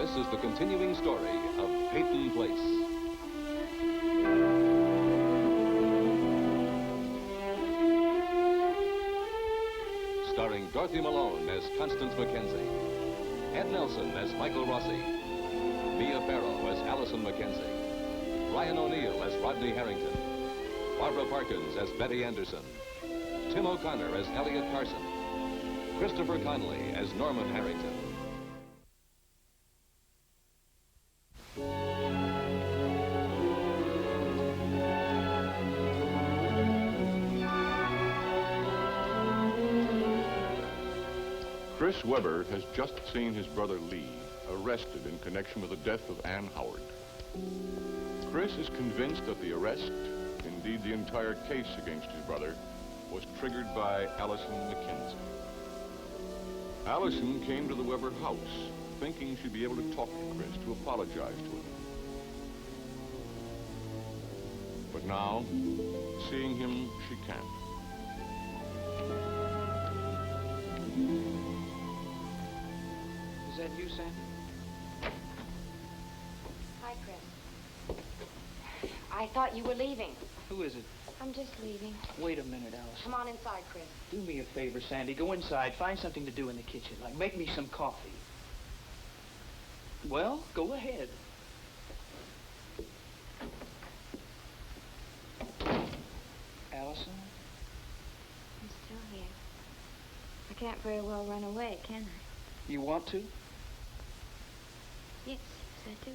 This is the continuing story of Peyton Place. Starring Dorothy Malone as Constance Mackenzie, Ed Nelson as Michael Rossi, Mia Farrow as Allison Mackenzie, Ryan O'Neill as Rodney Harrington, Barbara Parkins as Betty Anderson, Tim O'Connor as Elliot Carson, Christopher Conley as Norman Harrington. Chris Webber has just seen his brother Lee arrested in connection with the death of Ann Howard. Chris is convinced that the arrest, indeed the entire case against his brother, was triggered by Allison Mackenzie. Allison came to the Webber house thinking she'd be able to talk to Chris, to apologize to him. But now, seeing him, she can't. Is that you, Sandy? Hi, Chris. I thought you were leaving. Who is it? I'm just leaving. Wait a minute, Allison. Come on inside, Chris. Do me a favor, Sandy. Go inside. Find something to do in the kitchen. Like make me some coffee. Well, go ahead. Allison? I'm still here. I can't very well run away, can I? You want to? Yes, I do.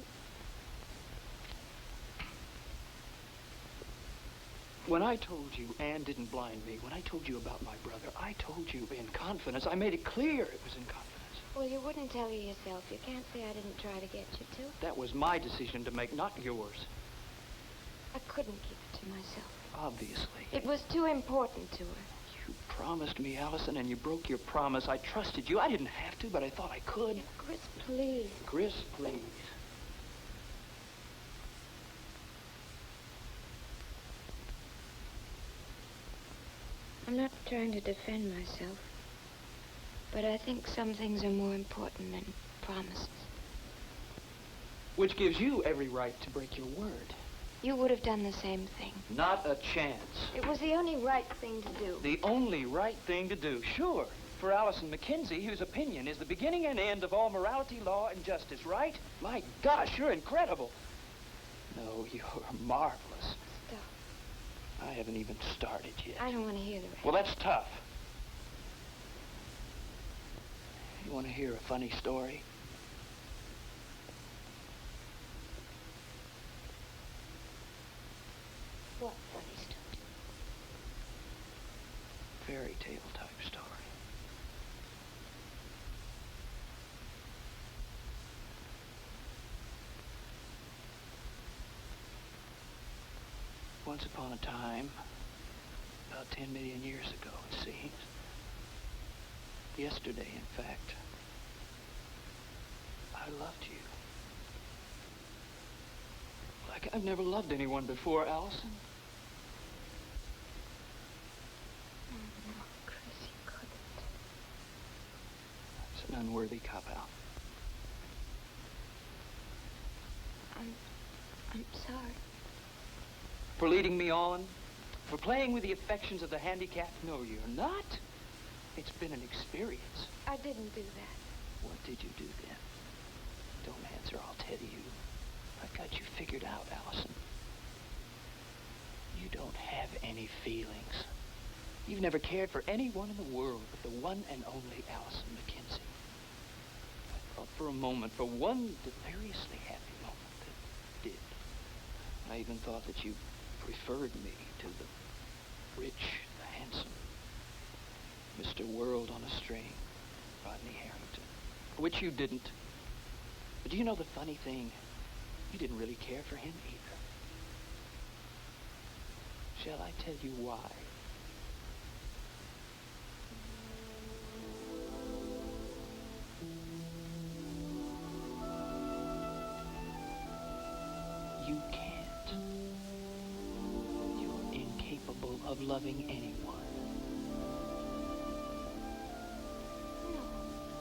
When I told you Anne didn't blind me, when I told you about my brother, I told you in confidence. I made it clear it was in confidence. Well, you wouldn't tell you yourself. You can't say I didn't try to get you to. That was my decision to make, not yours. I couldn't keep it to myself. Obviously. It was too important to her. You promised me, Allison, and you broke your promise. I trusted you. I didn't have to, but I thought I could. Chris, please. Chris, please. I'm not trying to defend myself, but I think some things are more important than promises. Which gives you every right to break your word. You would have done the same thing. Not a chance. It was the only right thing to do. The only right thing to do, sure. For Allison Mackenzie, whose opinion is the beginning and end of all morality, law, and justice, right? My gosh, you're incredible. No, you're marvelous. Stop. I haven't even started yet. I don't want to hear the rest. Well, that's tough. You want to hear a funny story? What funny story? Fairy tale type story. Once upon a time, about 10 million years ago, it seems. Yesterday, in fact, I loved you. Like I've never loved anyone before, Allison. Oh, no, Chris, you couldn't. It's an unworthy cop-out. I'm sorry. For leading me on? For playing with the affections of the handicapped? No, you're not. It's been an experience. I didn't do that. What did you do then? Don't answer, I'll tell you. I've got you figured out, Allison. You don't have any feelings. You've never cared for anyone in the world but the one and only Allison Mackenzie. I thought for a moment, for one deliriously happy moment, that you did. I even thought that you preferred me to the rich, the handsome, Mr. World on a String, Rodney Harrington, which you didn't. But do you know the funny thing? You didn't really care for him either. Shall I tell you why? You can't. You're incapable of loving anyone. No.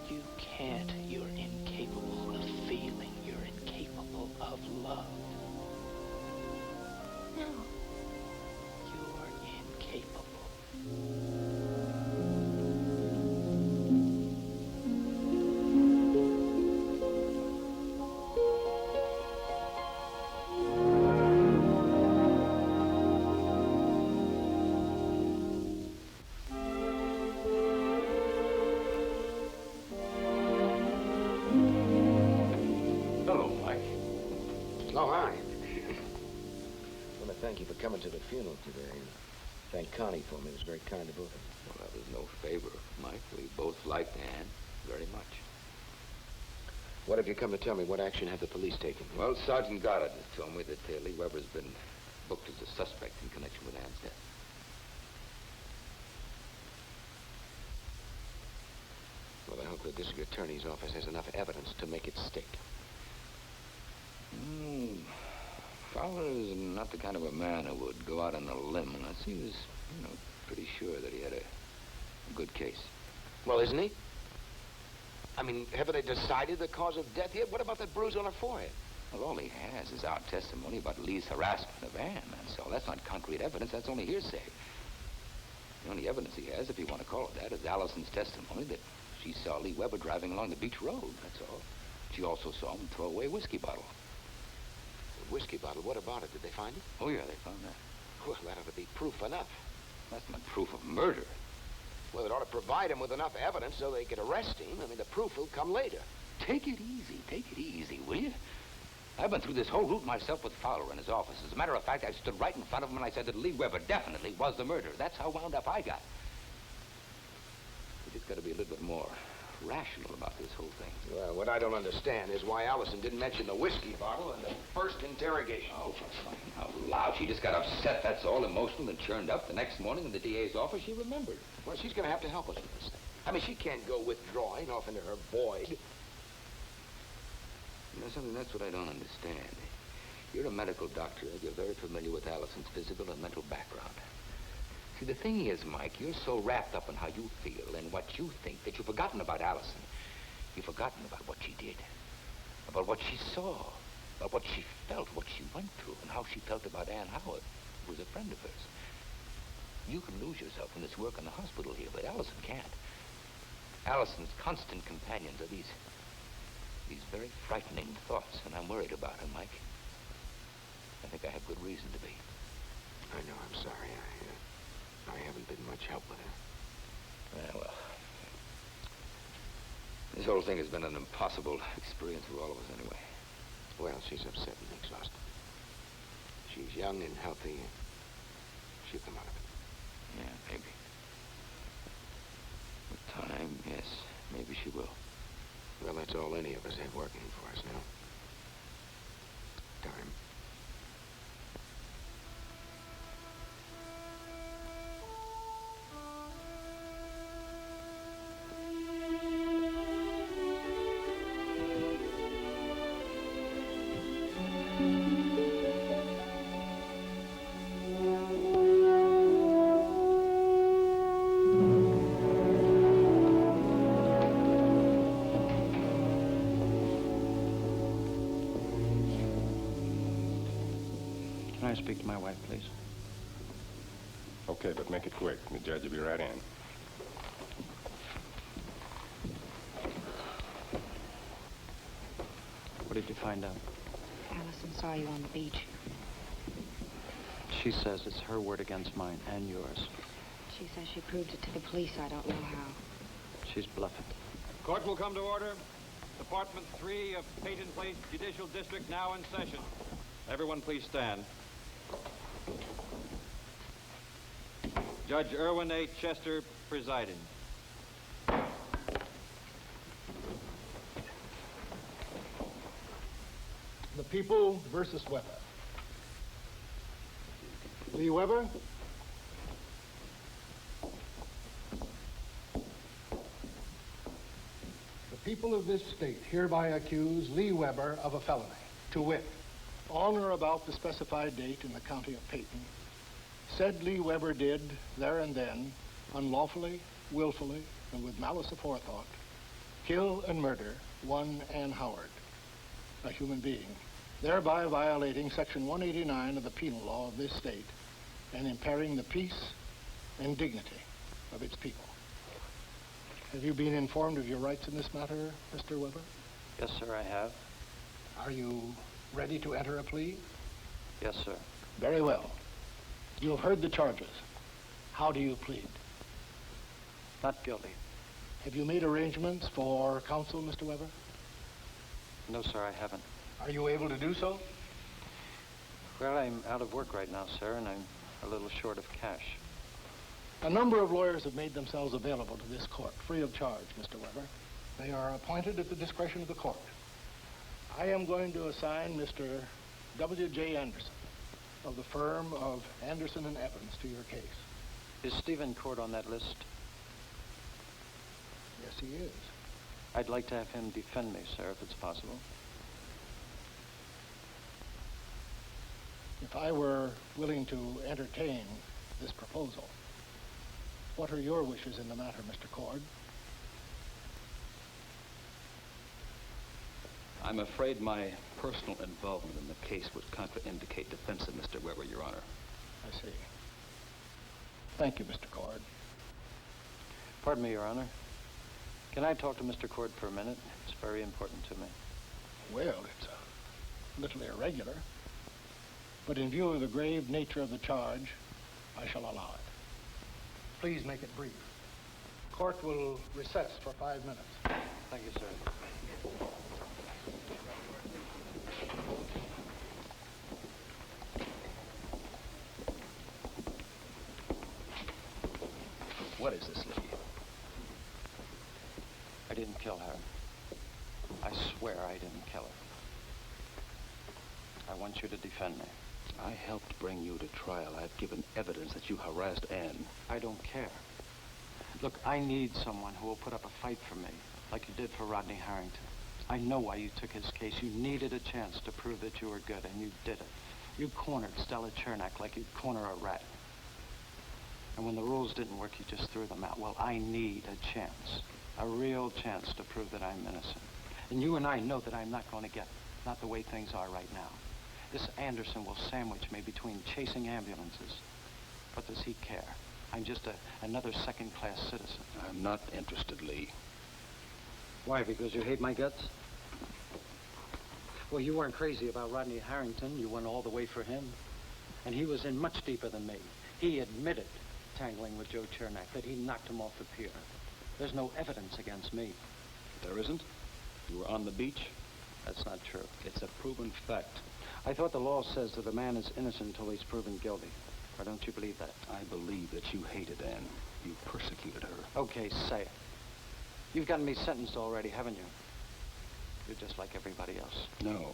You can't. You're incapable of feeling. Oh, hi. I want to thank you for coming to the funeral today. And thank Connie for me. It was very kind of both of you. Well, that was no favor, Mike. We both liked Anne very much. What have you come to tell me? What action have the police taken? Well, Sergeant Goddard has told me that Lee Weber's been booked as a suspect in connection with Anne's death. Well, I hope the district attorney's office has enough evidence to make it stick. Fowler is not the kind of a man who would go out on a limb unless he was, pretty sure that he had a good case. Well, isn't he? I mean, haven't they decided the cause of death yet? What about that bruise on her forehead? Well, all he has is our testimony about Lee's harassment of Anne, that's all. That's not concrete evidence. That's only hearsay. The only evidence he has, if you want to call it that, is Allison's testimony that she saw Lee Weber driving along the beach road, that's all. She also saw him throw away a whiskey bottle. A whiskey bottle? What about it? Did they find it? Oh, yeah, they found that. Well, that ought to be proof enough. That's not proof of murder. Well, it ought to provide him with enough evidence so they could arrest him. I mean, the proof will come later. Take it easy, will you? I've been through this whole route myself with Fowler in his office. As a matter of fact, I stood right in front of him and I said that Lee Weber definitely was the murderer. That's how wound up I got. We just got to be a little bit more rational about this whole thing. Well, what I don't understand is why Allison didn't mention the whiskey bottle in the first interrogation. Oh, for crying out loud. She just got upset, that's all, emotional, and churned up. The next morning in the DA's office, she remembered. Well, she's going to have to help us with this thing. I mean, she can't go withdrawing off into her void. You know something, that's what I don't understand. You're a medical doctor. You're very familiar with Allison's physical and mental background. See, the thing is, Mike, you're so wrapped up in how you feel and what you think that you've forgotten about Allison. You've forgotten about what she did, about what she saw, about what she felt, what she went through, and how she felt about Ann Howard, who was a friend of hers. You can lose yourself in this work in the hospital here, but Allison can't. Allison's constant companions are these very frightening thoughts, and I'm worried about her, Mike. I think I have good reason to be. I know, I'm sorry. I haven't been much help with her. Yeah, well, this whole thing has been an impossible experience for all of us anyway. Well, she's upset and exhausted. She's young and healthy, and she'll come out of it. Yeah, maybe. With time, yes, maybe she will. Well, that's all any of us have working for us now. Time. Can I speak to my wife, please? Okay, but make it quick. The judge will be right in. What did you find out? Allison saw you on the beach. She says it's her word against mine and yours. She says she proved it to the police. I don't know how. She's bluffing. Court will come to order. Department 3 of Peyton Place Judicial District now in session. Everyone please stand. Judge Irwin A. Chester presiding. The People versus Weber. Lee Weber? The people of this state hereby accuse Lee Weber of a felony, to wit, on or about the specified date in the county of Peyton, said Lee Weber did, there and then, unlawfully, willfully, and with malice aforethought, kill and murder one Ann Howard, a human being, thereby violating Section 189 of the penal law of this state and impairing the peace and dignity of its people. Have you been informed of your rights in this matter, Mr. Weber? Yes, sir, I have. Are you ready to enter a plea? Yes, sir. Very well. You have heard the charges. How do you plead? Not guilty. Have you made arrangements for counsel, Mr. Weber? No, sir, I haven't. Are you able to do so? Well, I'm out of work right now, sir, and I'm a little short of cash. A number of lawyers have made themselves available to this court, free of charge, Mr. Weber. They are appointed at the discretion of the court. I am going to assign Mr. W.J. Anderson of the firm of Anderson and Evans to your case. Is Stephen Court on that list? Yes, he is. I'd like to have him defend me, sir, if it's possible. If I were willing to entertain this proposal, what are your wishes in the matter, Mr. Cord? I'm afraid my personal involvement in the case would contraindicate defense of Mr. Weber, Your Honor. I see. Thank you, Mr. Cord. Pardon me, Your Honor. Can I talk to Mr. Cord for a minute? It's very important to me. Well, it's a little irregular, but in view of the grave nature of the charge, I shall allow it. Please make it brief. Court will recess for 5 minutes. Thank you, sir. What is this, Lee? I didn't kill her. I swear I didn't kill her. I want you to defend me. I helped bring you to trial. I've given evidence that you harassed Anne. I don't care. Look, I need someone who will put up a fight for me, like you did for Rodney Harrington. I know why you took his case. You needed a chance to prove that you were good, and you did it. You cornered Stella Chernak like you'd corner a rat. And when the rules didn't work, you just threw them out. Well, I need a chance, a real chance to prove that I'm innocent. And you and I know that I'm not going to get it, not the way things are right now. This Anderson will sandwich me between chasing ambulances. What does he care? I'm just another second-class citizen. I'm not interested, Lee. Why, because you hate my guts? Well, you weren't crazy about Rodney Harrington. You went all the way for him. And he was in much deeper than me. He admitted tangling with Joe Chernak, that he knocked him off the pier. There's no evidence against me. There isn't? You were on the beach? That's not true. It's a proven fact. I thought the law says that a man is innocent until he's proven guilty. Why don't you believe that? I believe that you hated Anne. You persecuted her. Okay, say it. You've gotten me sentenced already, haven't you? You're just like everybody else. No.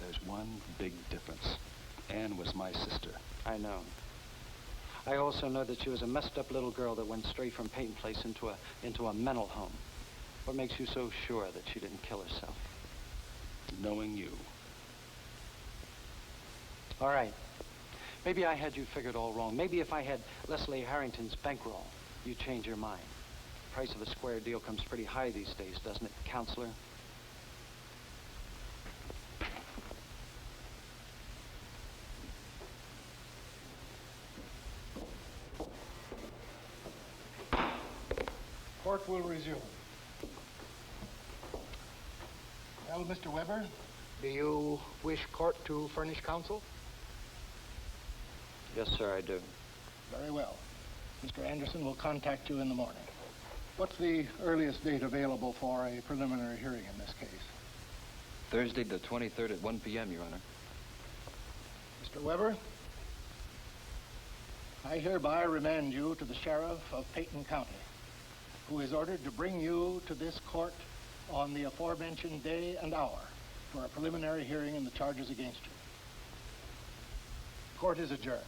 There's one big difference. Anne was my sister. I know. I also know that she was a messed-up little girl that went straight from Peyton Place into a mental home. What makes you so sure that she didn't kill herself? Knowing you. All right. Maybe I had you figured all wrong. Maybe if I had Leslie Harrington's bankroll, you'd change your mind. The price of a square deal comes pretty high these days, doesn't it, counselor? Court will resume. Well, Mr. Weber, do you wish court to furnish counsel? Yes, sir, I do. Very well. Mr. Anderson will contact you in the morning. What's the earliest date available for a preliminary hearing in this case? Thursday the 23rd at 1 p.m., Your Honor. Mr. Weber, I hereby remand you to the sheriff of Peyton County, who is ordered to bring you to this court on the aforementioned day and hour for a preliminary hearing in the charges against you. Court is adjourned.